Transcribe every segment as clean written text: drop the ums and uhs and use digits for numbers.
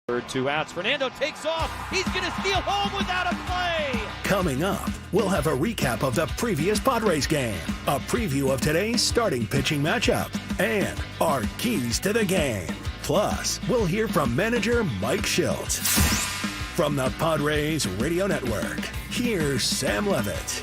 Third, 2 outs. Fernando takes off. He's going to steal home without a play. Coming up, we'll have a recap of the previous Padres game, a preview of today's starting pitching matchup, and our keys to the game. Plus, we'll hear from manager Mike Shildt. From the Padres Radio Network, here's Sam Levitt.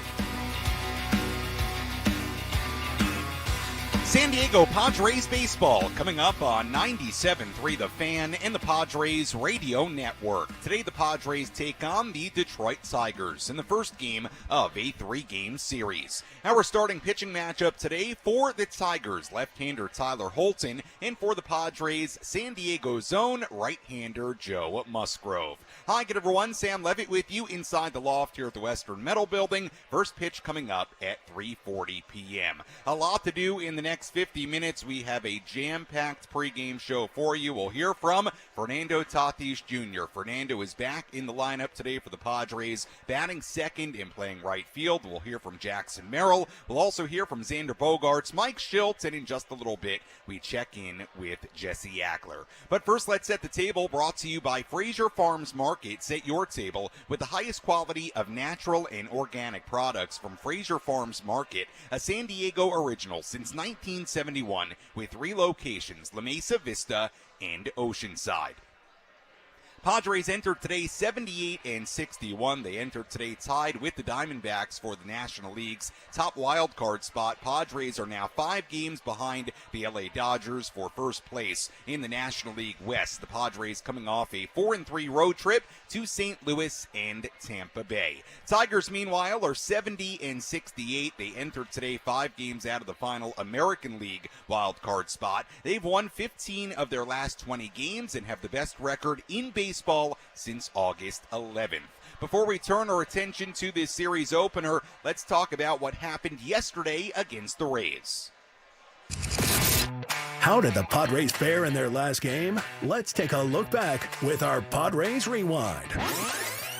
San Diego Padres baseball coming up on 97.3 The Fan and the Padres Radio Network. Today the Padres take on the Detroit Tigers in the first game of a 3-game series. Our starting pitching matchup today for the Tigers, left-hander Tyler Holton, and for the Padres, San Diego's own right-hander Joe Musgrove. Hi, good everyone. Sam Levitt with you inside the loft here at the Western Metal Building. First pitch coming up at 3:40 p.m. A lot to do in the next 50 minutes. We have a jam-packed pregame show for you. We'll hear from Fernando Tatis Jr. Fernando is back in the lineup today for the Padres, batting second and playing right field. We'll hear from Jackson Merrill. We'll also hear from Xander Bogaerts, Mike Shildt, and in just a little bit, we check in with Jesse Agler. But first, let's set the table, brought to you by Fraser Farms Market. Set your table with the highest quality of natural and organic products from Fraser Farms Market, a San Diego original since 1971 with 3 locations, La Mesa Vista and Oceanside. Padres entered today 78-61. They entered today tied with the Diamondbacks for the National League's top wild card spot. Padres are now 5 games behind the LA Dodgers for first place in the National League West. The Padres coming off a 4-3 road trip to St. Louis and Tampa Bay. Tigers, meanwhile, are 70-68. They entered today 5 games out of the final American League wild card spot. They've won 15 of their last 20 games and have the best record in baseball since August 11th. Before we turn our attention to this series opener, let's talk about what happened yesterday against the Rays. How did the Padres fare in their last game? Let's take a look back with our Padres Rewind.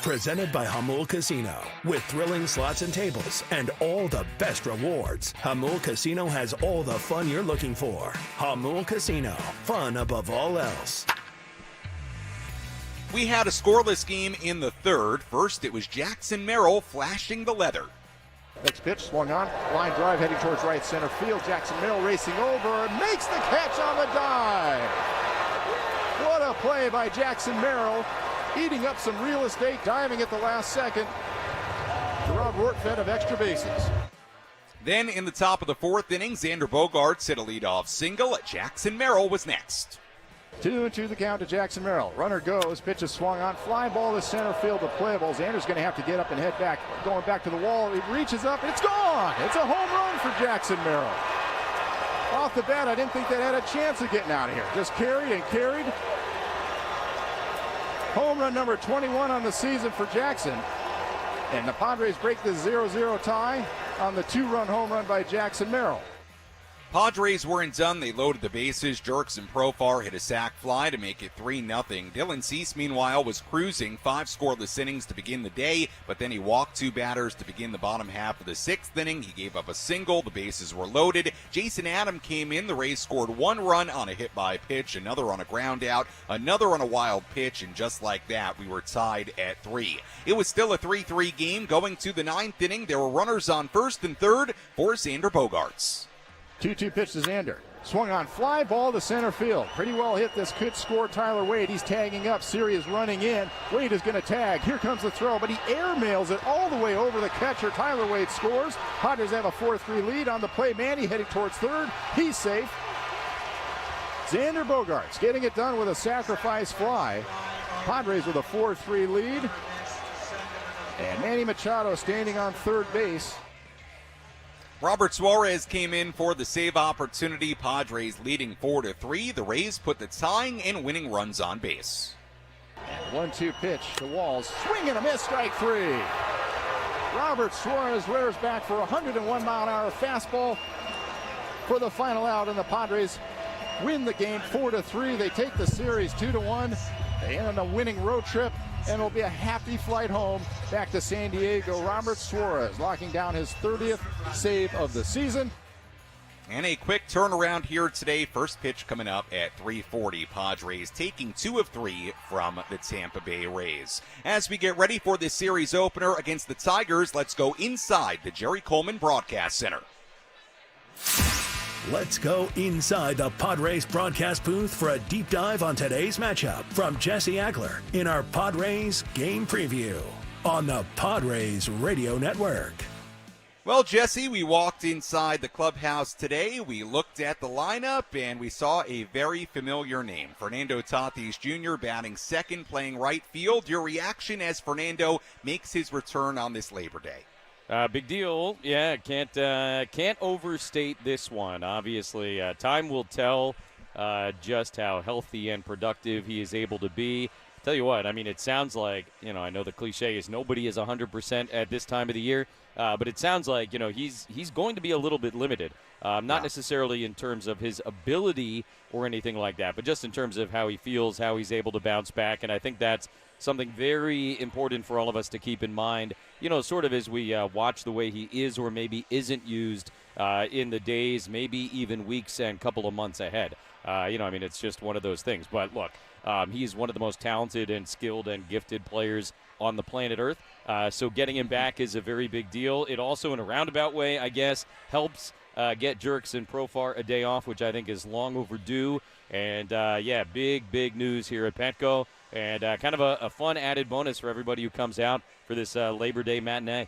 Presented by Hamul Casino. With thrilling slots and tables and all the best rewards, Hamul Casino has all the fun you're looking for. Hamul Casino. Fun above all else. We had a scoreless game in the third. First, it was Jackson Merrill flashing the leather. Next pitch, swung on, line drive heading towards right center field. Jackson Merrill racing over, makes the catch on the dive. What a play by Jackson Merrill, eating up some real estate, diving at the last second to rob Rortfed of extra bases. Then in the top of the fourth inning, Xander Bogaerts hit a leadoff single. Jackson Merrill was next. 2-2 the count to Jackson Merrill. Runner goes, pitch is swung on, fly ball to center field, to playable. Xander's going to have to get up and head back, going back to the wall. He reaches up, it's gone. It's a home run for Jackson Merrill. Off the bat, I didn't think that had a chance of getting out of here. Just carried and carried. Home run number 21 on the season for Jackson. And the Padres break the 0-0 tie on the 2-run home run by Jackson Merrill. Padres weren't done. They loaded the bases. Jerks and Profar hit a sac fly to make it 3-0. Dylan Cease, meanwhile, was cruising 5 scoreless innings to begin the day, but then he walked 2 batters to begin the bottom half of the 6th inning. He gave up a single. The bases were loaded. Jason Adam came in. The Rays scored 1 run on a hit by pitch, another on a ground out, another on a wild pitch, and just like that, we were tied at 3. It was still a 3-3 game going to the 9th inning. There were runners on first and third for Xander Bogaerts. 2-2 pitch to Xander. Swung on, fly ball to center field. Pretty well hit. This could score Tyler Wade. He's tagging up. Siri is running in. Wade is going to tag. Here comes the throw, but he airmails it all the way over the catcher. Tyler Wade scores. Padres have a 4-3 lead on the play. Manny heading towards third. He's safe. Xander Bogaerts getting it done with a sacrifice fly. Padres with a 4-3 lead. And Manny Machado standing on third base. Robert Suarez came in for the save opportunity. Padres leading 4-3. The Rays put the tying and winning runs on base. 1-2 pitch to Walls. Swing and a miss, strike 3. Robert Suarez rears back for a 101-mile-an-hour fastball for the final out, and the Padres win the game 4-3. They take the series 2-1. They end on a winning road trip, and it'll be a happy flight home back to San Diego. Robert Suarez locking down his 30th save of the season. And a quick turnaround here today. First pitch coming up at 3:40. Padres taking 2 of 3 from the Tampa Bay Rays. As we get ready for this series opener against the Tigers, let's go inside the Jerry Coleman Broadcast Center. Let's go inside the Padres broadcast booth for a deep dive on today's matchup from Jesse Agler in our Padres game preview on the Padres Radio Network. Well, Jesse, we walked inside the clubhouse today. We looked at the lineup, and we saw a very familiar name. Fernando Tatis Jr. batting second, playing right field. Your reaction as Fernando makes his return on this Labor Day? Big deal. Yeah, can't overstate this one. Obviously, time will tell just how healthy and productive he is able to be. Tell you what, I mean, it sounds like, I know the cliche is nobody is 100% at this time of the year, but it sounds like, he's going to be a little bit limited. Not necessarily in terms of his ability or anything like that, but just in terms of how he feels, how he's able to bounce back. And I think that's something very important for all of us to keep in mind, sort of as we watch the way he is or maybe isn't used in the days, maybe even weeks and couple of months ahead. It's just one of those things. But look, he's one of the most talented and skilled and gifted players on the planet Earth. So getting him back is a very big deal. It also, in a roundabout way, I guess, helps get Jerks and Profar a day off, which I think is long overdue. And, big news here at Petco. And kind of a fun added bonus for everybody who comes out for this Labor Day matinee.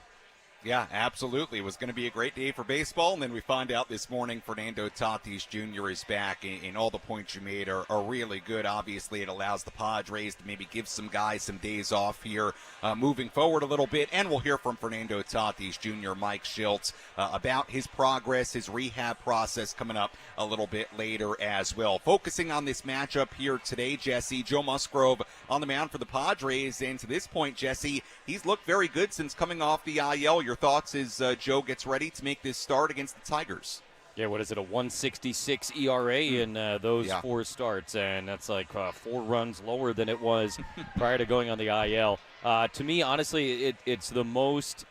Yeah, absolutely. It was going to be a great day for baseball, and then we find out this morning Fernando Tatis Jr. is back, and all the points you made are really good. Obviously, it allows the Padres to maybe give some guys some days off here moving forward a little bit, and we'll hear from Fernando Tatis Jr., Mike Shildt, about his progress, his rehab process coming up a little bit later as well. Focusing on this matchup here today, Jesse, Joe Musgrove on the mound for the Padres, and to this point, Jesse, he's looked very good since coming off the IL. Your thoughts as Joe gets ready to make this start against the Tigers? Yeah, what is it, a 1.66 ERA in those 4 starts, and that's like 4 runs lower than it was prior to going on the IL. To me, honestly, it's the most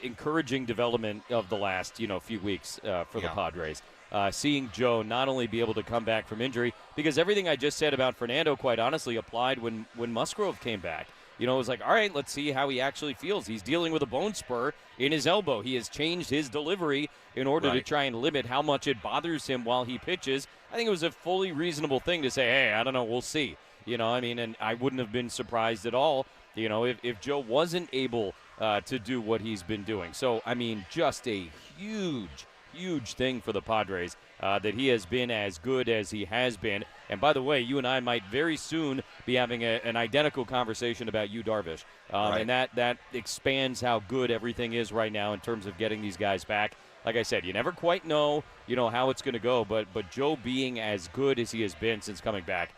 encouraging development of the last few weeks for the Padres. Seeing Joe not only be able to come back from injury, because everything I just said about Fernando, quite honestly, applied when Musgrove came back. It was like, all right, let's see how he actually feels. He's dealing with a bone spur in his elbow. He has changed his delivery in order to try and limit how much it bothers him while he pitches. I think it was a fully reasonable thing to say, hey, I don't know, we'll see. And I wouldn't have been surprised at all, if Joe wasn't able to do what he's been doing. So, just a huge thing for the Padres that he has been as good as he has been. And by the way, you and I might very soon be having an identical conversation about Yu Darvish. And that expands how good everything is right now in terms of getting these guys back. Like I said, you never quite know, how it's going to go. But Joe being as good as he has been since coming back,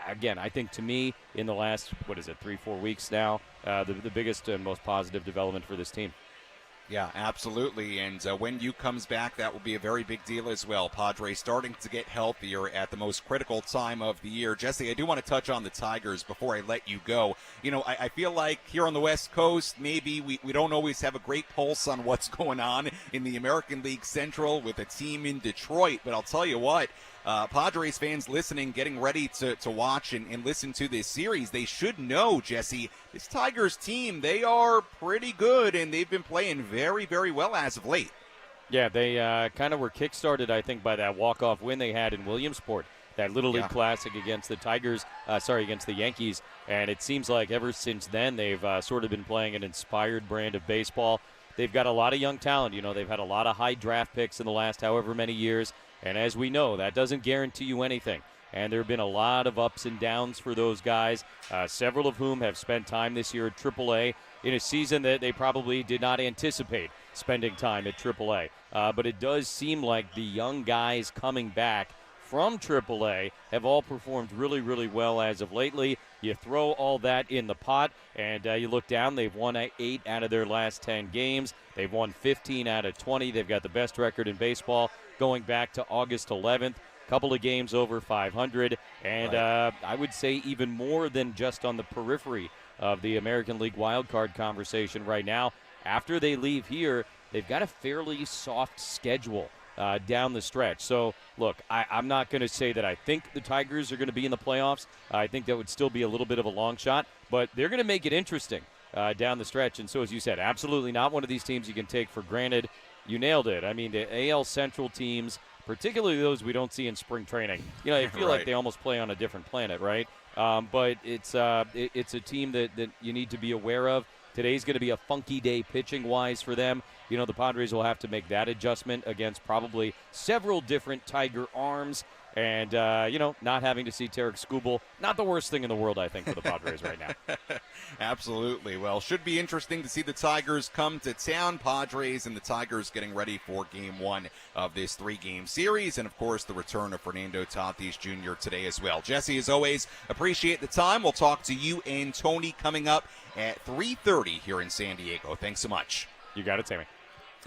again, I think to me in the last, 3-4 weeks now, the biggest and most positive development for this team. Yeah, absolutely. And when Yu comes back, that will be a very big deal as well. Padres starting to get healthier at the most critical time of the year. Jesse, I do want to touch on the Tigers before I let you go. I feel like here on the West Coast, maybe we don't always have a great pulse on what's going on in the American League Central with a team in Detroit. But I'll tell you what, Padres fans listening, getting ready to watch and listen to this series, they should know, Jesse, this Tigers team, they are pretty good, and they've been playing very, very well as of late. Yeah, they kind of were kick-started, I think, by that walk-off win they had in Williamsport, that Little League Classic against the against the Yankees. And it seems like ever since then they've sort of been playing an inspired brand of baseball. They've got a lot of young talent. They've had a lot of high draft picks in the last however many years. And as we know, that doesn't guarantee you anything. And there have been a lot of ups and downs for those guys, several of whom have spent time this year at AAA in a season that they probably did not anticipate spending time at AAA. But it does seem like the young guys coming back from AAA have all performed really, really well as of lately. You throw all that in the pot, and you look down, they've won 8 out of their last 10 games. They've won 15 out of 20. They've got the best record in baseball going back to August 11th. Couple of games over 500, and I would say even more than just on the periphery of the American League wildcard conversation right now. After they leave here, they've got a fairly soft schedule down the stretch. So, look, I'm not going to say that I think the Tigers are going to be in the playoffs. I think that would still be a little bit of a long shot, but they're going to make it interesting down the stretch. And so, as you said, absolutely not one of these teams you can take for granted. You nailed it. I mean, the AL Central teams, particularly those we don't see in spring training, I feel like they almost play on a different planet, right? But it's a team that you need to be aware of. Today's going to be a funky day pitching-wise for them. The Padres will have to make that adjustment against probably several different Tiger arms. And, not having to see Tarek Skubal, not the worst thing in the world, I think, for the Padres right now. Absolutely. Well, should be interesting to see the Tigers come to town. Padres and the Tigers getting ready for Game 1 of this 3-game series. And, of course, the return of Fernando Tatis Jr. today as well. Jesse, as always, appreciate the time. We'll talk to you and Tony coming up at 3:30 here in San Diego. Thanks so much. You got it, Sammy.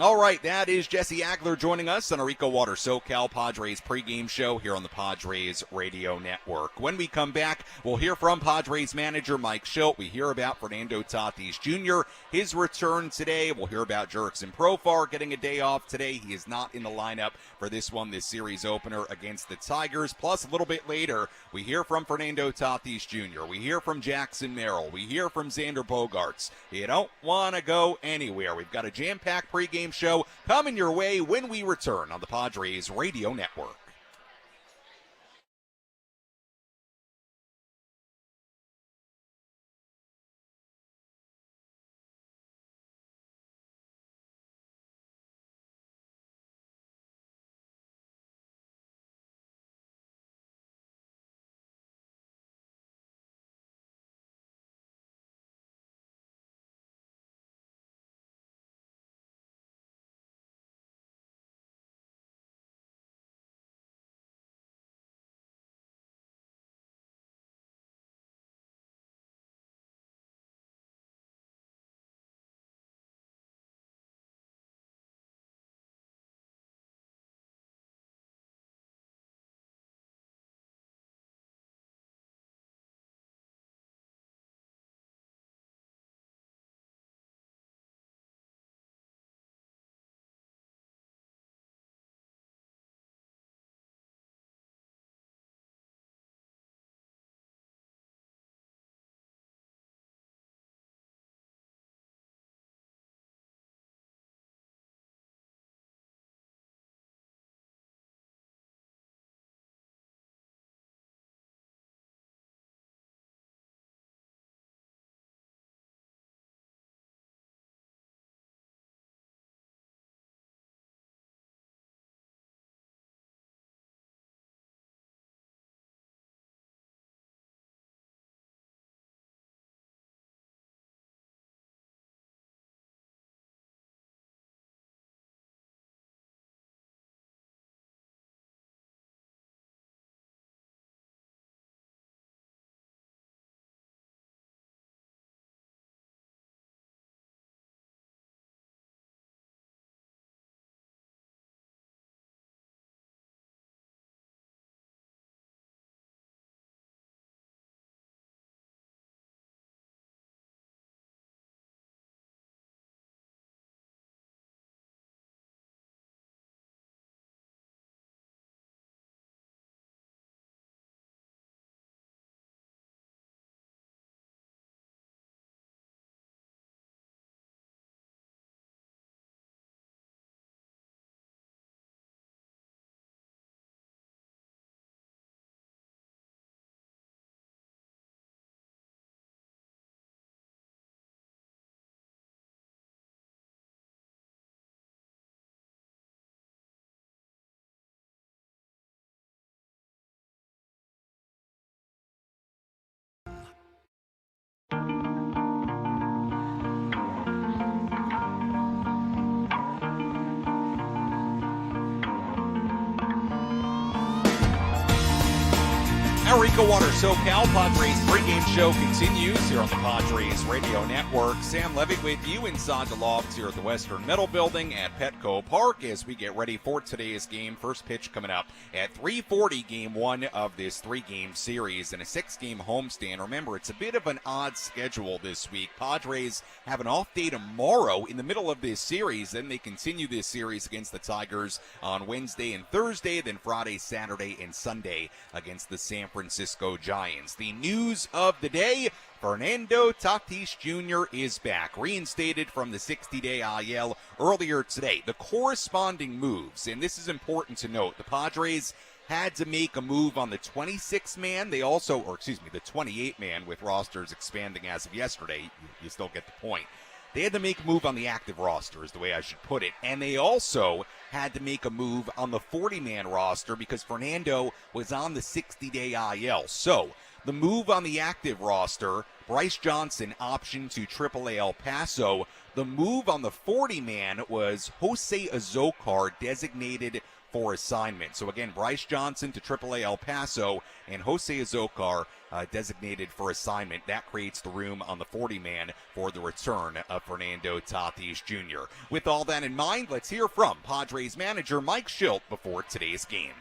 All right, that is Jesse Agler joining us on our EcoWater SoCal Padres pregame show here on the Padres Radio Network. When we come back, we'll hear from Padres manager Mike Shildt. We hear about Fernando Tatis Jr., his return today. We'll hear about Jurickson Profar getting a day off today. He is not in the lineup for this series opener against the Tigers. Plus, a little bit later, we hear from Fernando Tatis Jr., we hear from Jackson Merrill, we hear from Xander Bogaerts. You don't want to go anywhere. We've got a jam-packed pregame show coming your way when we return on the Padres Radio Network. Our EcoWater SoCal Padres pregame show continues here on the Padres Radio Network. Sam Levitt with you inside the lofts here at the Western Metal Building at Petco Park as we get ready for today's game. First pitch coming up at 3:40, game one of this three-game series and a six-game homestand. Remember, it's a bit of an odd schedule this week. Padres have an off day tomorrow in the middle of this series. Then they continue this series against the Tigers on Wednesday and Thursday, then Friday, Saturday, and Sunday against the San Francisco Giants. The news of the day, Fernando Tatis Jr. is back, reinstated from the 60-day IL earlier today. The corresponding moves, and this is important to note, the Padres had to make a move on the 26-man. They also, the 28-man with rosters expanding as of yesterday. You still get the point. They had to make a move on the active roster is the way I should put it. And they also had to make a move on the 40-man roster because Fernando was on the 60-day IL. So the move on the active roster, Bryce Johnson optioned to AAA El Paso. The move on the 40-man was Jose Agler designated for assignment. So again, Bryce Johnson to AAA El Paso and Jose Agler designated for assignment. That creates the room on the 40-man for the return of Fernando Tatis Jr. With all that in mind, let's hear from Padres manager Mike Shildt before today's game.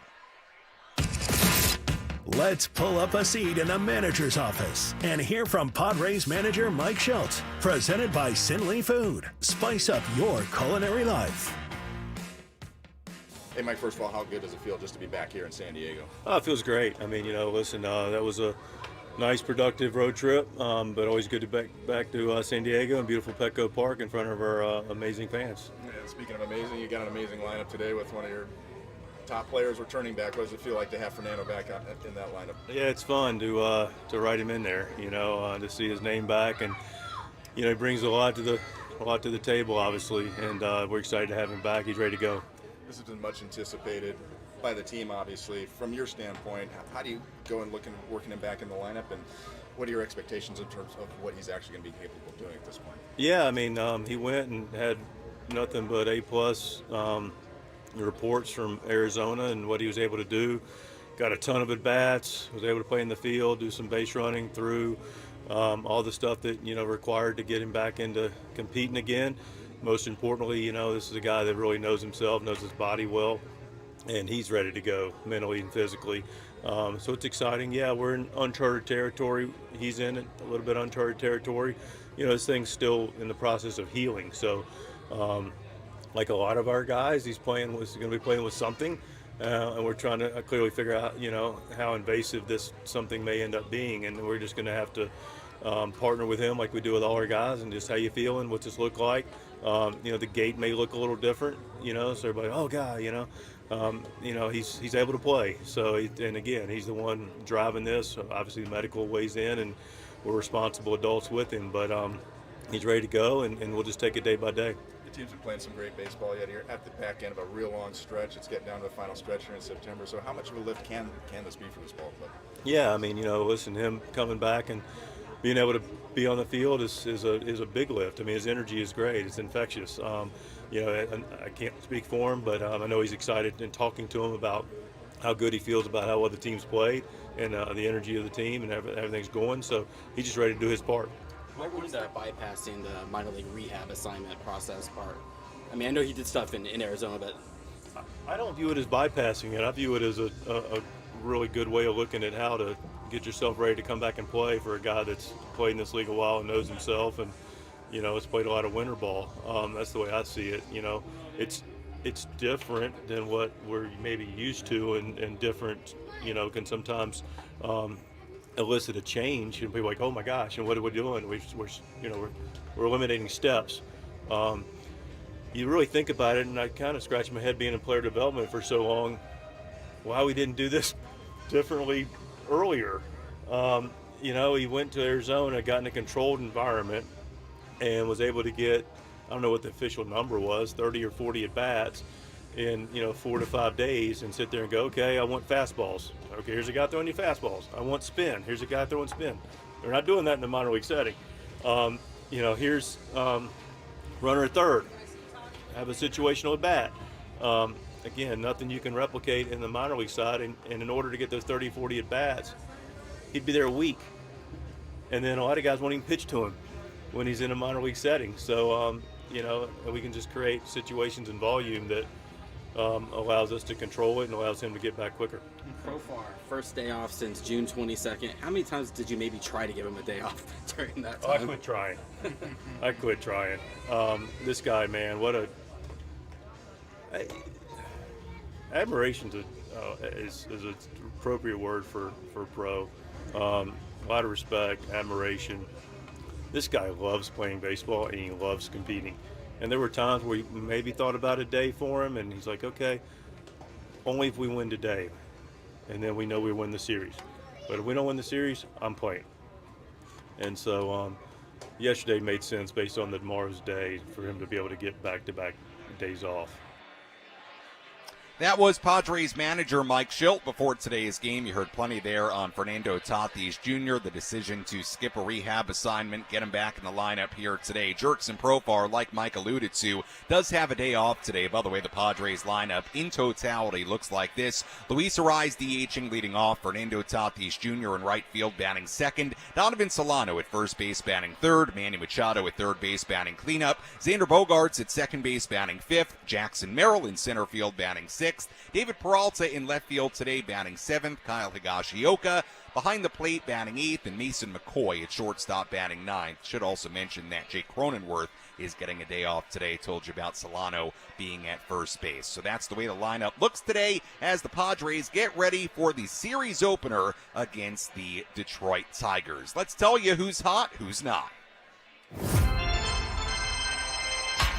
Let's pull up a seat in the manager's office and hear from Padres manager Mike Shildt. Presented by Sinley Food. Spice up your culinary life. Hey, Mike, first of all, how good does it feel just to be back here in San Diego? Oh, it feels great. I mean, listen, that was a nice, productive road trip, but always good to back to San Diego and beautiful Petco Park in front of our amazing fans. Yeah, speaking of amazing, you got an amazing lineup today with one of your top players returning back. What does it feel like to have Fernando back in that lineup? Yeah, it's fun to write him in there, to see his name back, and he brings a lot to the table, obviously, and we're excited to have him back. He's ready to go. This has been much anticipated by the team, obviously. From your standpoint, how do you go and working him back in the lineup, and what are your expectations in terms of what he's actually going to be capable of doing at this point? Yeah, I mean, he went and had nothing but A-plus reports from Arizona and what he was able to do. Got a ton of at-bats, was able to play in the field, do some base running through all the stuff that, required to get him back into competing again. Most importantly, this is a guy that really knows himself, knows his body well, and he's ready to go mentally and physically. So it's exciting. Yeah, we're in uncharted territory. He's in it, a little bit uncharted territory. This thing's still in the process of healing. So like a lot of our guys, he's going to be playing with something, and we're trying to clearly figure out, how invasive this something may end up being, and we're just going to have to partner with him like we do with all our guys, and just how you feeling, what's this look like. The gait may look a little different, so everybody, oh God, he's able to play. So, and again, he's the one driving this. Obviously the medical weighs in, and we're responsible adults with him, but he's ready to go, and we'll just take it day by day. The team's been playing some great baseball yet. You're at the back end of a real long stretch. It's getting down to the final stretch here in September. So how much of a lift can this be for this ball club? Yeah, I mean, listen, him coming back and being able to be on the field is a big lift. I mean, his energy is great. It's infectious. I can't speak for him, but I know he's excited, and talking to him about how good he feels about how well the team's played and the energy of the team and everything's going. So he's just ready to do his part. What was that bypassing the minor league rehab assignment process part? I mean, I know he did stuff in Arizona, but I don't view it as bypassing it. I view it as a really good way of looking at how to get yourself ready to come back and play for a guy that's played in this league a while and knows himself, and has played a lot of winter ball. That's the way I see it. It's different than what we're maybe used to, and different can sometimes elicit a change, and people are like, oh my gosh, and what are we doing? We're eliminating steps. You really think about it, and I kind of scratch my head being in player development for so long, why we didn't do this differently earlier. He went to Arizona, got in a controlled environment, and was able to get, I don't know what the official number was, 30 or 40 at-bats in 4 to 5 days, and sit there and go, okay, I want fastballs. Okay, here's a guy throwing you fastballs. I want spin. Here's a guy throwing spin. They're not doing that in the minor league setting. Here's runner at third. Have a situational at bat. Again, nothing you can replicate in the minor league side, and in order to get those 30, 40 at bats, he'd be there a week. And then a lot of guys won't even pitch to him when he's in a minor league setting. So, we can just create situations and volume that allows us to control it and allows him to get back quicker. Profar, first day off since June 22nd. How many times did you maybe try to give him a day off during that time? I quit trying. This guy, man, admiration is an appropriate word for pro. A lot of respect, admiration. This guy loves playing baseball and he loves competing. And there were times where we maybe thought about a day for him, and he's like, okay, only if we win today. And then we know we win the series. But if we don't win the series, I'm playing. And so yesterday made sense based on tomorrow's day for him to be able to get back-to-back days off. That was Padres manager Mike Shildt before today's game. You heard plenty there on Fernando Tatis Jr., the decision to skip a rehab assignment, get him back in the lineup here today. Jurickson Profar, like Mike alluded to, does have a day off today. By the way, the Padres lineup in totality looks like this. Luis Arraez DHing leading off, Fernando Tatis Jr. in right field batting second, Donovan Solano at first base batting third, Manny Machado at third base batting cleanup, Xander Bogaerts at second base batting fifth, Jackson Merrill in center field batting sixth, David Peralta in left field today batting seventh, Kyle Higashioka behind the plate batting eighth, and Mason McCoy at shortstop batting ninth. Should also mention that Jake Cronenworth is getting a day off today. Told you about Solano being at first base. So that's the way the lineup looks today as the Padres get ready for the series opener against the Detroit Tigers. Let's tell you who's hot, who's not.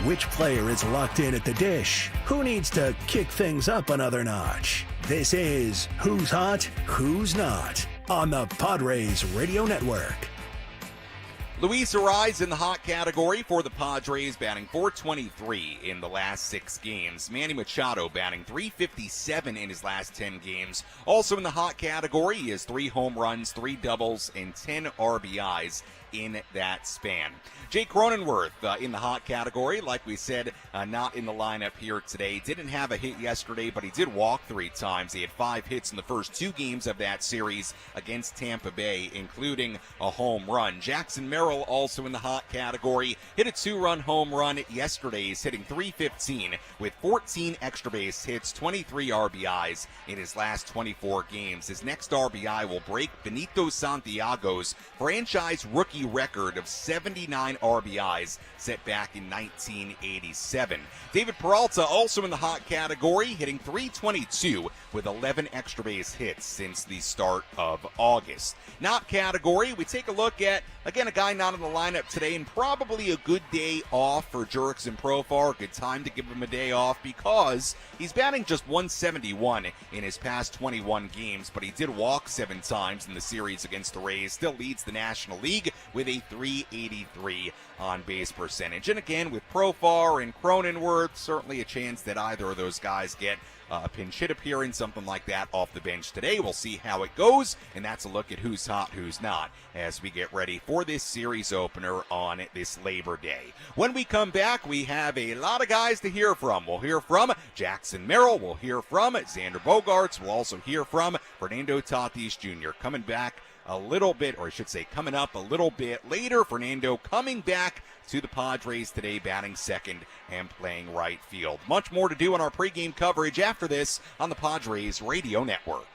Which player is locked in at the dish? Who needs to kick things up another notch? This is Who's Hot, Who's Not on the Padres Radio Network. Luis Arraez in the hot category for the Padres, batting .423 in the last 6 games. Manny Machado batting .357 in his last 10 games. Also in the hot category, he has 3 home runs, 3 doubles, and 10 RBIs in that span. Jake Cronenworth in the hot category, like we said, not in the lineup here today. Didn't have a hit yesterday, but he did walk 3 times. He had 5 hits in the first 2 games of that series against Tampa Bay, including a home run. Jackson Merrill also in the hot category, hit a 2-run home run yesterday. He's hitting .315 with 14 extra base hits, 23 RBIs in his last 24 games. His next RBI will break Benito Santiago's franchise rookie record of 79 RBIs set back in 1987. David Peralta also in the hot category, hitting .322 with 11 extra base hits since the start of August. Not category, we take a look at, again, a guy not in the lineup today, and probably a good day off for Jurickson Profar. Good time to give him a day off because he's batting just .171 in his past 21 games, but he did walk 7 times in the series against the Rays. Still leads the National League with a .383 on base percentage. And again, with Profar and Cronenworth, certainly a chance that either of those guys get a pinch hit appearance, something like that off the bench today. We'll see how it goes, and that's a look at who's hot, who's not, as we get ready for this series opener on this Labor Day. When we come back, we have a lot of guys to hear from. We'll hear from Jackson Merrill. We'll hear from Xander Bogaerts. We'll also hear from Fernando Tatis Jr. Coming back a little bit, or I should say coming up a little bit later. Fernando coming back to the Padres today, batting second and playing right field. Much more to do on our pregame coverage after this on the Padres Radio Network.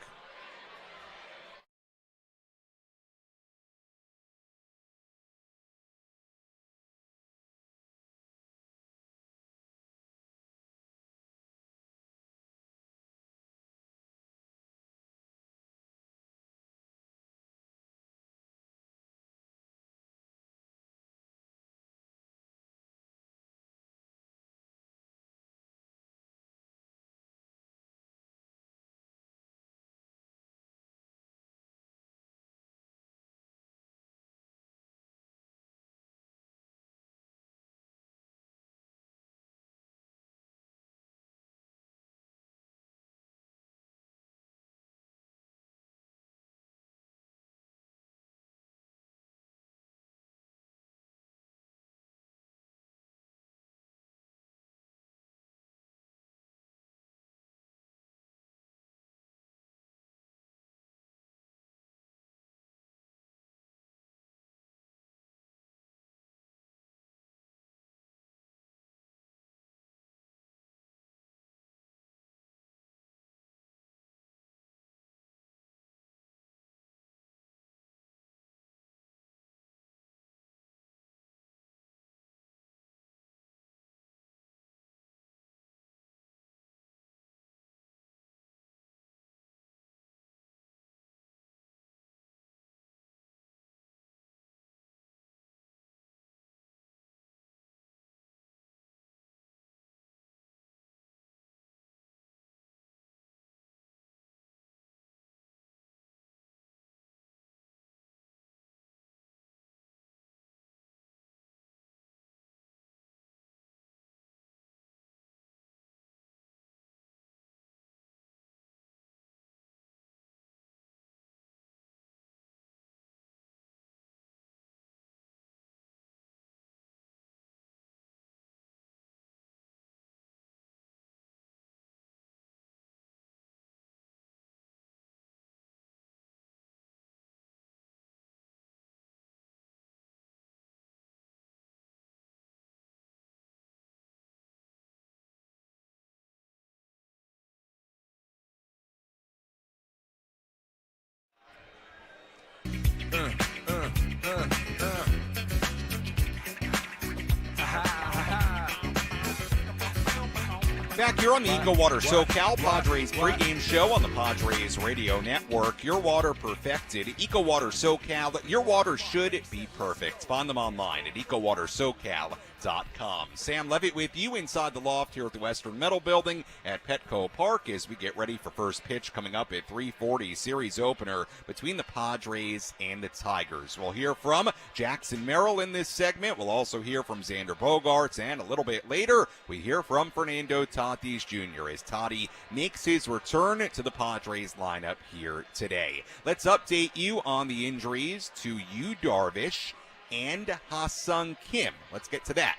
here on the EcoWater SoCal Padres pregame show on the Padres Radio Network. Your water perfected. EcoWater SoCal, your water should be perfect. Find them online at EcoWaterSoCal.com. Sam Levitt with you inside the loft here at the Western Metal Building at Petco Park as we get ready for first pitch coming up at 3:40, series opener between the Padres and the Tigers. We'll hear from Jackson Merrill in this segment. We'll also hear from Xander Bogaerts, and a little bit later, we hear from Fernando Tatis Jr. as Tati makes his return to the Padres lineup here today. Let's update you on the injuries to Yu Darvish and Ha-Seong Kim. Let's get to that.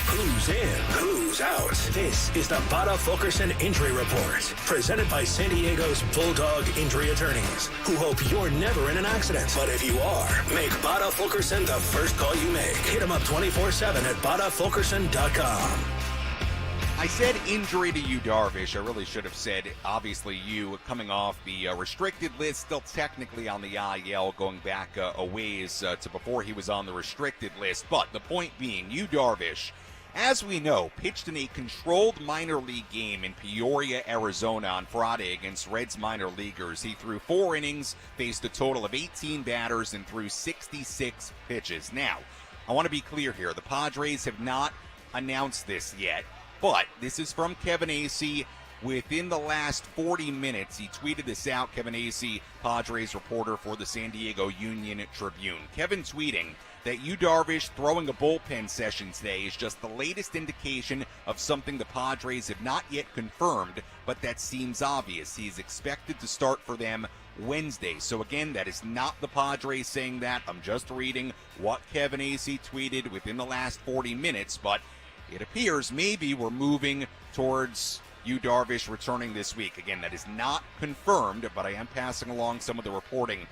Who's in, who's out? This is the Bada Fulkerson Injury Report, presented by San Diego's Bulldog Injury Attorneys, who hope you're never in an accident. But if you are, make Bada Fulkerson the first call you make. Hit them up 24/7 at BadaFulkerson.com. I said injury to Yu Darvish. I really should have said, obviously, Yu coming off the restricted list, still technically on the IL, going back a ways to before he was on the restricted list. But the point being, Yu Darvish, as we know, pitched in a controlled minor league game in Peoria, Arizona on Friday against Reds minor leaguers. He threw 4 innings, faced a total of 18 batters, and threw 66 pitches. Now, I want to be clear here. The Padres have not announced this yet. But this is from Kevin Acee. Within the last 40 minutes, he tweeted this out. Kevin Acee, Padres reporter for the San Diego Union Tribune. Kevin tweeting that Yu Darvish throwing a bullpen session today is just the latest indication of something the Padres have not yet confirmed, but that seems obvious. He is expected to start for them Wednesday. So again, that is not the Padres saying that. I'm just reading what Kevin Acee tweeted within the last 40 minutes, but it appears maybe we're moving towards Yu Darvish returning this week. Again, that is not confirmed, but I am passing along some of the reporting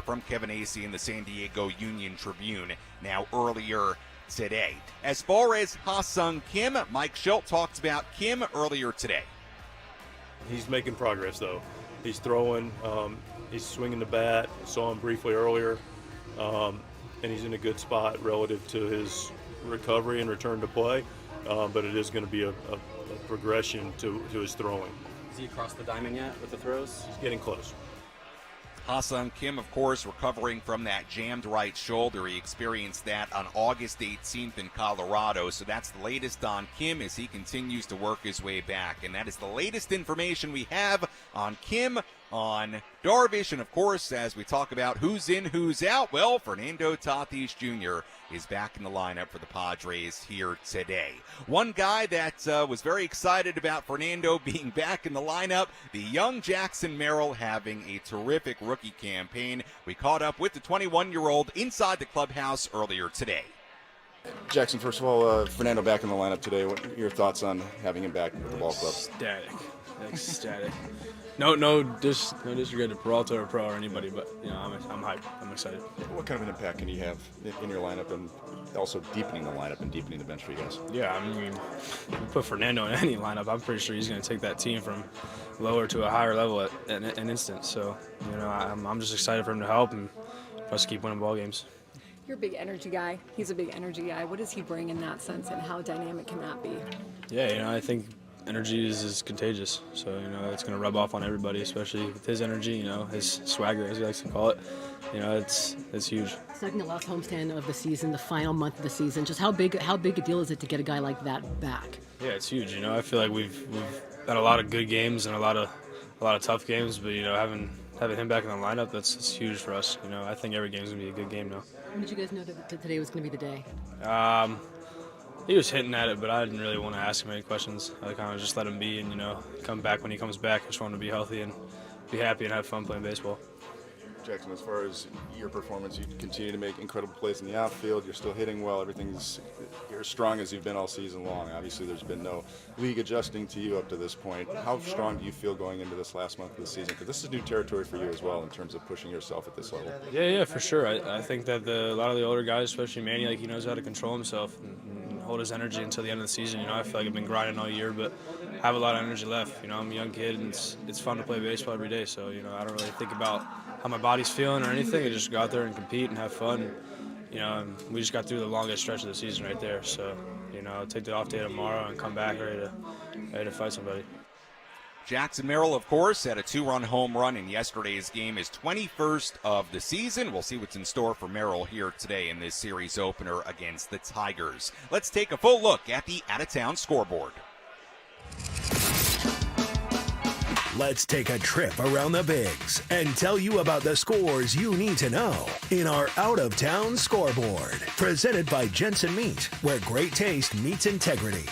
from Kevin Acee in the San Diego Union Tribune now earlier today. As far as Ha-Seong Kim, Mike Shildt talked about Kim earlier today. He's making progress, though. He's throwing, he's swinging the bat. I saw him briefly earlier, and he's in a good spot relative to his recovery and return to play. But it is going to be a progression to his throwing. Is he across the diamond yet with the throws? He's getting close. Ha-Seong Kim, of course, recovering from that jammed right shoulder. He experienced that on August 18th in Colorado. So that's the latest on Kim as he continues to work his way back. And that is the latest information we have on Kim, on Darvish, and of course, as we talk about who's in, who's out, well, Fernando Tatis Jr. is back in the lineup for the Padres here today. One guy that was very excited about Fernando being back in the lineup, the young Jackson Merrill having a terrific rookie campaign. We caught up with the 21-year-old inside the clubhouse earlier today. Jackson, first of all, Fernando back in the lineup today. What are your thoughts on having him back with the ball club? Ecstatic. No disregard to Peralta or Pro or anybody, but I'm hyped. I'm excited. What kind of an impact can he have in your lineup and also deepening the lineup and deepening the bench for you guys? Yeah, I mean, you put Fernando in any lineup, I'm pretty sure he's going to take that team from lower to a higher level at an instant. So, I'm just excited for him to help and for us to keep winning ball games. You're a big energy guy. He's a big energy guy. What does he bring in that sense, and how dynamic can that be? Yeah, I think energy is contagious, so it's going to rub off on everybody, especially with his energy, his swagger, as he likes to call it. It's huge. Second to last homestand of the season, the final month of the season. Just how big a deal is it to get a guy like that back? Yeah, it's huge. I feel like we've had a lot of good games and a lot of tough games, but having him back in the lineup, that's huge for us. I think every game's going to be a good game now. When did you guys know that today was going to be the day? He was hitting at it, but I didn't really want to ask him any questions. I kind of just let him be and, come back when he comes back. I just want him to be healthy and be happy and have fun playing baseball. Jackson, as far as your performance, you continue to make incredible plays in the outfield. You're still hitting well. You're as strong as you've been all season long. Obviously, there's been no league adjusting to you up to this point. How strong do you feel going into this last month of the season? Because this is new territory for you as well in terms of pushing yourself at this level. Yeah, for sure. I think that a lot of the older guys, especially Manny, he knows how to control himself and hold his energy until the end of the season. I feel like I've been grinding all year, but I have a lot of energy left. I'm a young kid, and it's fun to play baseball every day. So, I don't really think about how my body's feeling or anything. I just go out there and compete and have fun. And we just got through the longest stretch of the season right there. So, you know, take the off day tomorrow and come back ready to fight somebody. Jackson Merrill, of course, had a 2-run home run in yesterday's game, his 21st of the season. We'll see what's in store for Merrill here today in this series opener against the Tigers. Let's take a full look at the out-of-town scoreboard. Let's take a trip around the Bigs and tell you about the scores you need to know in our out-of-town scoreboard. Presented by Jensen Meat, where great taste meets integrity.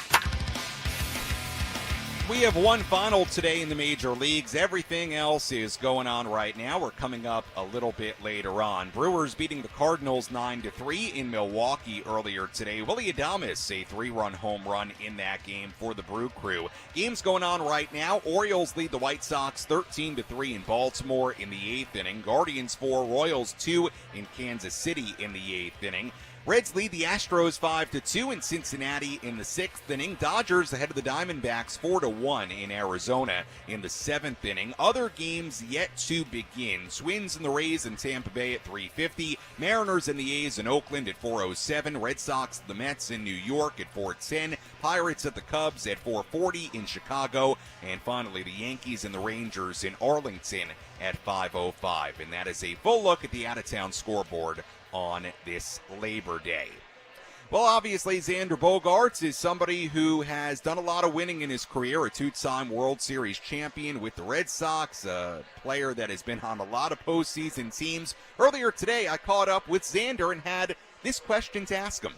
We have one final today in the major leagues. Everything else is going on right now. We're coming up a little bit later on. Brewers beating the Cardinals 9-3 in Milwaukee earlier today. Willy Adames, a 3-run home run in that game for the Brew Crew. Games going on right now. Orioles lead the White Sox 13-3 in Baltimore in the 8th inning. Guardians 4, Royals 2 in Kansas City in the 8th inning. Reds lead the Astros 5-2 in Cincinnati in the 6th inning. Dodgers ahead of the Diamondbacks 4-1 in Arizona in the 7th inning. Other games yet to begin. Twins and the Rays in Tampa Bay at 3:50. Mariners and the A's in Oakland at 4:07. Red Sox the Mets in New York at 4:10. Pirates at the Cubs at 4:40 in Chicago. And finally, the Yankees and the Rangers in Arlington at 5:05. And that is a full look at the out-of-town scoreboard on this Labor Day. Well, obviously, Xander Bogaerts is somebody who has done a lot of winning in his career, a 2-time World Series champion with the Red Sox, a player that has been on a lot of postseason teams. Earlier today, I caught up with Xander and had this question to ask him.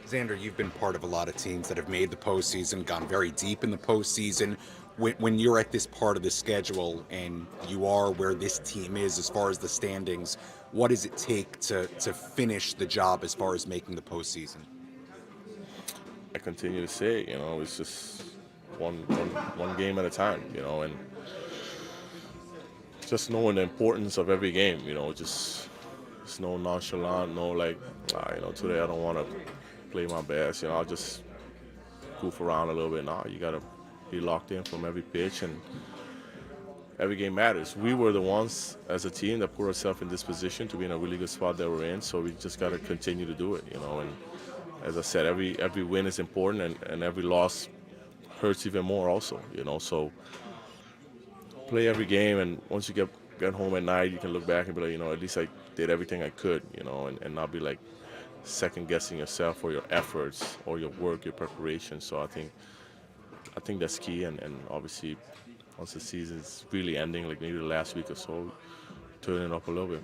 Xander, you've been part of a lot of teams that have made the postseason, gone very deep in the postseason. When you're at this part of the schedule and you are where this team is as far as the standings, what does it take to finish the job as far as making the postseason? I continue to say, it's just one game at a time, and just knowing the importance of every game, just no nonchalant, no today I don't want to play my best, I'll just goof around a little bit. No, you got to be locked in from every pitch, and every game matters. We were the ones as a team that put ourselves in this position to be in a really good spot that we're in, so we just got to continue to do it, and as I said, every win is important, and every loss hurts even more also, so play every game, and once you get home at night, you can look back and be like, at least I did everything I could, and not be like second guessing yourself or your efforts or your work, your preparation. So I think that's key, and obviously once the season's really ending, like maybe the last week or so, turn it up a little bit.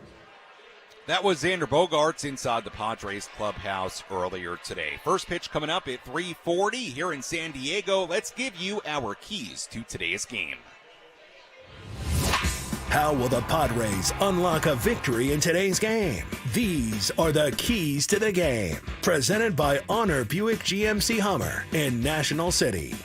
That was Xander Bogaerts inside the Padres clubhouse earlier today. First pitch coming up at 3:40 here in San Diego. Let's give you our keys to today's game. How will the Padres unlock a victory in today's game? These are the keys to the game. Presented by Honor Buick GMC Hummer in National City.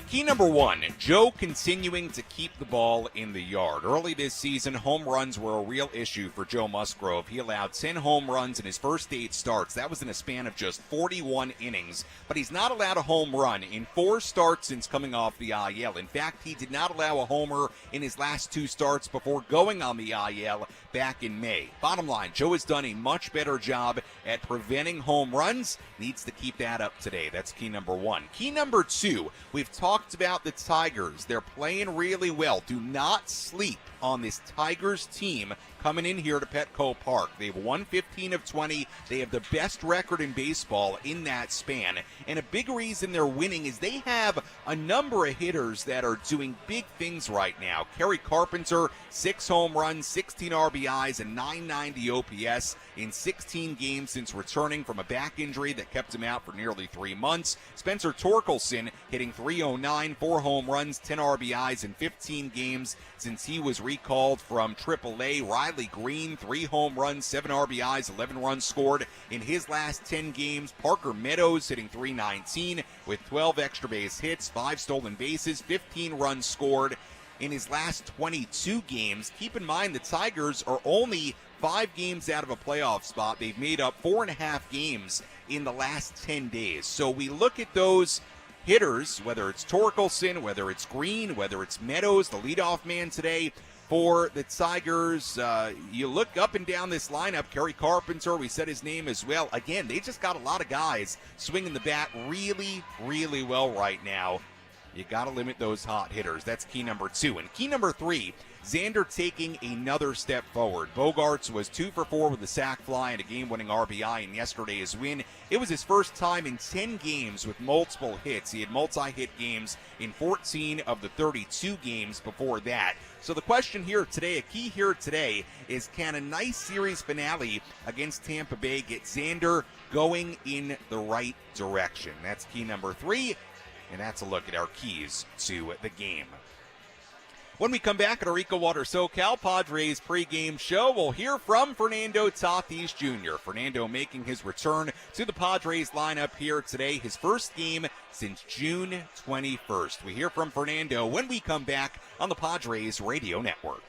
Key number 1, Joe continuing to keep the ball in the yard. Early this season, home runs were a real issue for Joe Musgrove. He allowed 10 home runs in his first 8 starts. That was in a span of just 41 innings. But he's not allowed a home run in 4 starts since coming off the IL. In fact, he did not allow a homer in his last 2 starts before going on the IL back in May. Bottom line, Joe has done a much better job at preventing home runs. Needs to keep that up today. That's key number 1. Key number 2, we've talked about the Tigers. They're playing really well. Do not sleep on this Tigers team coming in here to Petco Park. They've won 15 of 20. They have the best record in baseball in that span. And a big reason they're winning is they have a number of hitters that are doing big things right now. Kerry Carpenter, 6 home runs, 16 RBIs, and 990 OPS in 16 games since returning from a back injury that kept him out for nearly 3 months. Spencer Torkelson hitting .309, 4 home runs, 10 RBIs in 15 games since he was recalled from AAA. Riley Green, 3 home runs, 7 RBIs, 11 runs scored in his last 10 games. Parker Meadows hitting .319 with 12 extra base hits, 5 stolen bases, 15 runs scored in his last 22 games. Keep in mind the Tigers are only 5 games out of a playoff spot. They've made up 4.5 games in the last 10 days. So we look at those hitters, whether it's Torkelson, whether it's Green, whether it's Meadows, the leadoff man today, for the Tigers. You look up and down this lineup. Kerry Carpenter, we said his name as well. Again, they just got a lot of guys swinging the bat really, really well right now. You got to limit those hot hitters. That's key number 2. And key number 3, Xander taking another step forward. Bogaerts was 2 for 4 with a sac fly and a game-winning RBI in yesterday's win. It was his first time in 10 games with multiple hits. He had multi-hit games in 14 of the 32 games before that. So the question here today, a key here today, is can a nice series finale against Tampa Bay get Xander going in the right direction? That's key number 3. And that's a look at our keys to the game. When we come back at our EcoWater SoCal Padres pregame show, we'll hear from Fernando Tatis Jr. Fernando making his return to the Padres lineup here today, his first game since June 21st. We hear from Fernando when we come back on the Padres Radio Network.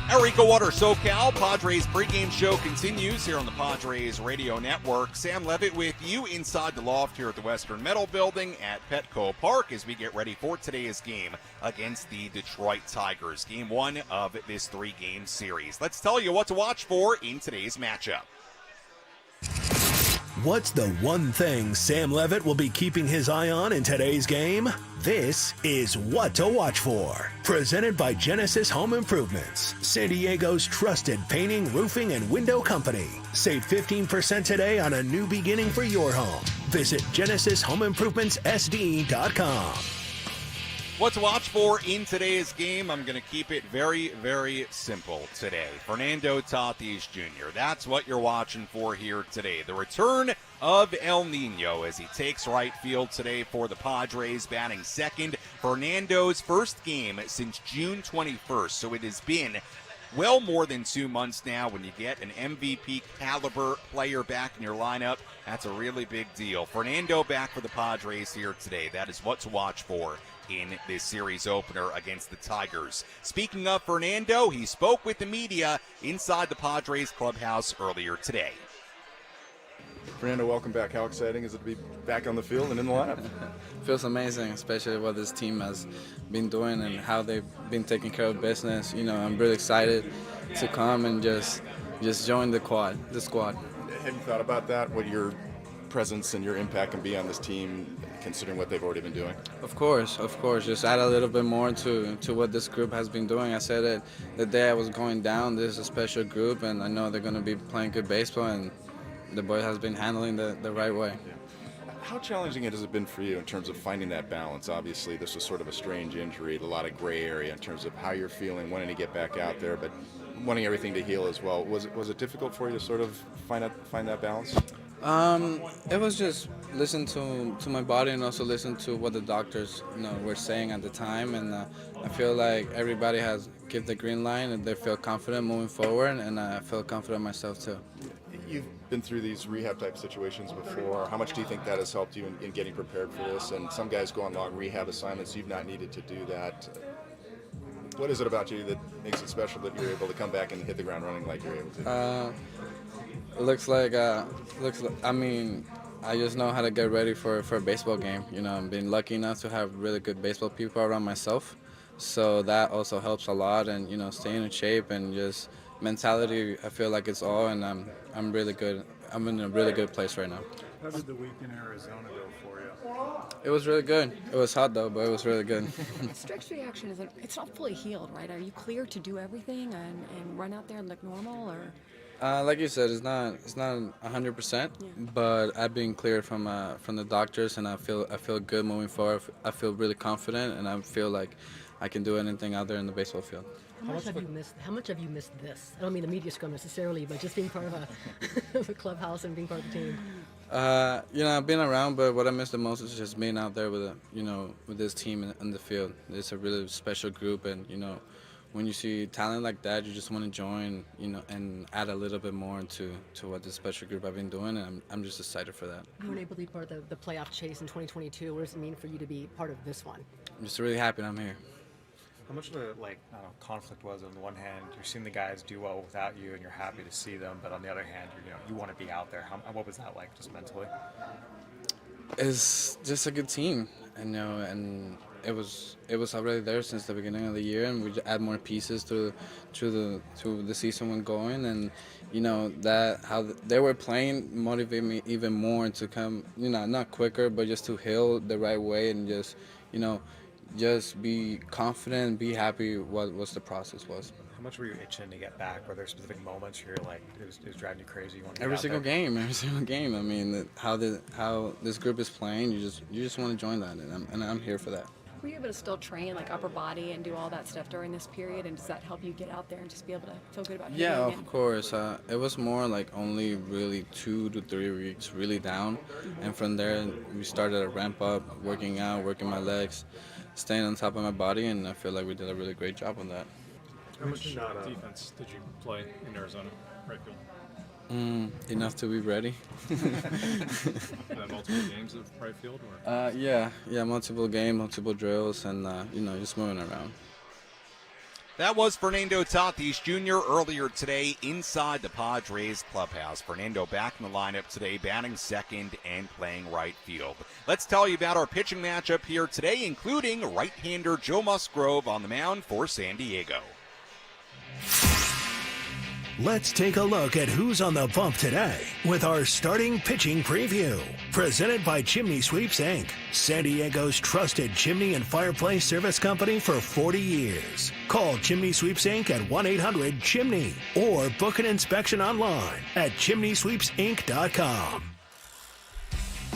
Our EcoWater SoCal Padres pregame show continues here on the Padres Radio Network. Sam Levitt with you inside the loft here at the Western Metal Building at Petco Park as we get ready for today's game against the Detroit Tigers. Game 1 of this 3-game series. Let's tell you what to watch for in today's matchup. What's the one thing Sam Levitt will be keeping his eye on in today's game? This is What to Watch For. Presented by Genesis Home Improvements, San Diego's trusted painting, roofing, and window company. Save 15% today on a new beginning for your home. Visit GenesisHomeImprovementsSD.com. What to watch for in today's game? I'm going to keep it very, very simple today. Fernando Tatis Jr. That's what you're watching for here today. The return of El Nino as he takes right field today for the Padres, batting second. Fernando's first game since June 21st, so it has been well more than 2 months now. When you get an MVP caliber player back in your lineup, that's a really big deal. Fernando back for the Padres here today. That is what to watch for in this series opener against the Tigers. Speaking of Fernando, he spoke with the media inside the Padres clubhouse earlier today. Fernando, welcome back. How exciting is it to be back on the field and in the lineup? Feels amazing, especially what this team has been doing and how they've been taking care of business. You know, I'm really excited to come and just join the squad. Have you thought about that? What your presence and your impact can be on this team, considering what they've already been doing? Of course. Just add a little bit more to what this group has been doing. I said it the day I was going down. This is a special group, and I know they're going to be playing good baseball, and the boy has been handling the right way. Yeah. How challenging has it been for you in terms of finding that balance? Obviously, this was sort of a strange injury, a lot of gray area in terms of how you're feeling, wanting to get back out there, but wanting everything to heal as well. Was it difficult for you to sort of find that balance? It was just listen to my body and also listen to what the doctors were saying at the time, and I feel like everybody has give the green line and they feel confident moving forward, and I feel confident myself too. You've been through these rehab type situations before. How much do you think that has helped you in getting prepared for this? And some guys go on long rehab assignments. You've not needed to do that. What is it about you that makes it special that you're able to come back and hit the ground running like you're able to? Looks like I mean, I just know how to get ready for a baseball game. You know, I've been lucky enough to have really good baseball people around myself, so that also helps a lot. And staying in shape and just mentality, I feel like it's all, and I'm really good. I'm in a really good place right now. How did the week in Arizona go for you? It was really good. It was hot though, but it was really good. Strix reaction it's not fully healed, right? Are you clear to do everything and run out there and look normal, or? Like you said, it's not 100%, but I've been cleared from the doctors, and I feel good moving forward. I feel really confident, and I feel like I can do anything out there in the baseball field. How much have you missed this? I don't mean the media scrum necessarily, but just being part of of a clubhouse and being part of the team. I've been around, but what I miss the most is just being out there with this team in the field. It's a really special group, and when you see talent like that, you just want to join, and add a little bit more to what this special group I've been doing, and I'm just excited for that. You weren't able to be part of the playoff chase in 2022. What does it mean for you to be part of this one? I'm just really happy I'm here. How much of a conflict was it? On the one hand, you're seeing the guys do well without you, and you're happy to see them, but on the other hand, you want to be out there. What was that like, just mentally? It's just a good team, and it was already there since the beginning of the year, and we add more pieces to the season when going, and that how they were playing motivated me even more to come, not quicker, but just to heal the right way, and just be confident, be happy what the process was. How much were you itching to get back? Were there specific moments where you're like, it was driving you crazy? You want to every single game. I mean, how this group is playing, you just want to join that, and I'm here for that. Were you able to still train upper body and do all that stuff during this period, and does that help you get out there and just be able to feel good about hitting? Yeah, of course. It was more like only really 2 to 3 weeks really down, and from there we started to ramp up, working out, working my legs, staying on top of my body, and I feel like we did a really great job on that. How much defense did you play in Arizona, right field? Enough to be ready. Multiple games of right field? Or? Yeah, multiple games, multiple drills, and just moving around. That was Fernando Tatis Jr. earlier today inside the Padres clubhouse. Fernando back in the lineup today, batting second and playing right field. Let's tell you about our pitching matchup here today, including right-hander Joe Musgrove on the mound for San Diego. Let's take a look at who's on the bump today with our starting pitching preview. Presented by Chimney Sweeps, Inc., San Diego's trusted chimney and fireplace service company for 40 years. Call Chimney Sweeps, Inc. at 1-800-CHIMNEY or book an inspection online at chimneysweepsinc.com.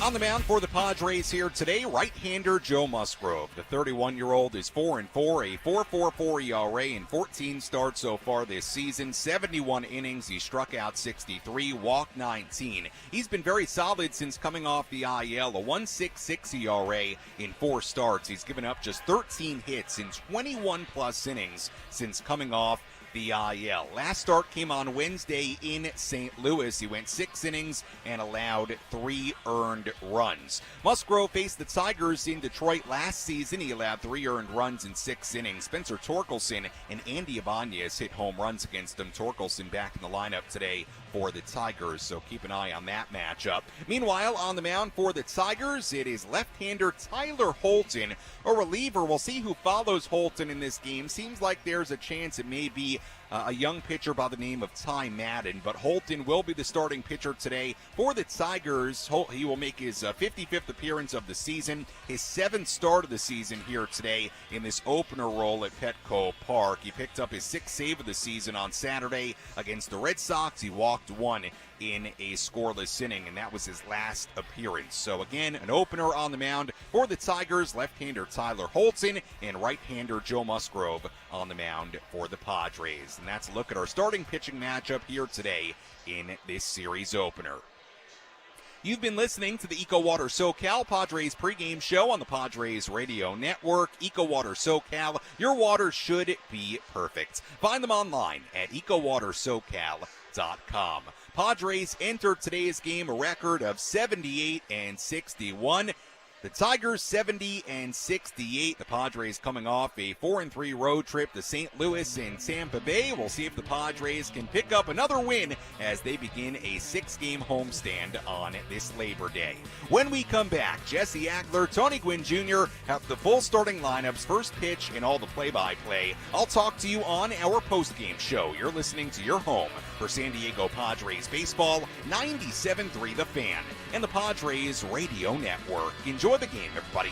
On the mound for the Padres here today, right-hander Joe Musgrove. The 31-year-old is 4-4, a 4.44 ERA in 14 starts so far this season, 71 innings. He struck out 63, walked 19. He's been very solid since coming off the IL, a 1.66 ERA in 4 starts. He's given up just 13 hits in 21-plus innings since coming off the IL. Last start came on Wednesday in St. Louis. He went 6 innings and allowed 3 earned runs. Musgrove faced the Tigers in Detroit last season. He allowed 3 earned runs in 6 innings. Spencer Torkelson and Andy Ibanez hit home runs against him. Torkelson back in the lineup today for the Tigers, so keep an eye on that matchup. Meanwhile, on the mound for the Tigers, it is left-hander Tyler Holton, a reliever. We'll see who follows Holton in this game. Seems like there's a chance it may be a young pitcher by the name of Ty Madden, but Holton will be the starting pitcher today for the Tigers. He will make his 55th appearance of the season, his 7th start of the season here today in this opener role at Petco Park. He picked up his 6th save of the season on Saturday against the Red Sox. He walked 1 in a scoreless inning, and that was his last appearance. So again, an opener on the mound for the Tigers, left-hander Tyler Holton, and right-hander Joe Musgrove on the mound for the Padres. And that's a look at our starting pitching matchup here today in this series opener. You've been listening to the EcoWater SoCal Padres pregame show on the Padres Radio Network. EcoWater SoCal, your water should be perfect. Find them online at EcoWaterSoCal.com. Padres entered today's game a record of 78-61. The Tigers 70-68. The Padres coming off a 4-3 road trip to St. Louis and Tampa Bay. We'll see if the Padres can pick up another win as they begin a 6-game homestand on this Labor Day. When we come back, Jesse Agler, Tony Gwynn Jr. have the full starting lineups, first pitch, and all the play-by-play. I'll talk to you on our postgame show. You're listening to your home for San Diego Padres baseball, 97.3 The Fan, and the Padres Radio Network. Enjoy the game, everybody.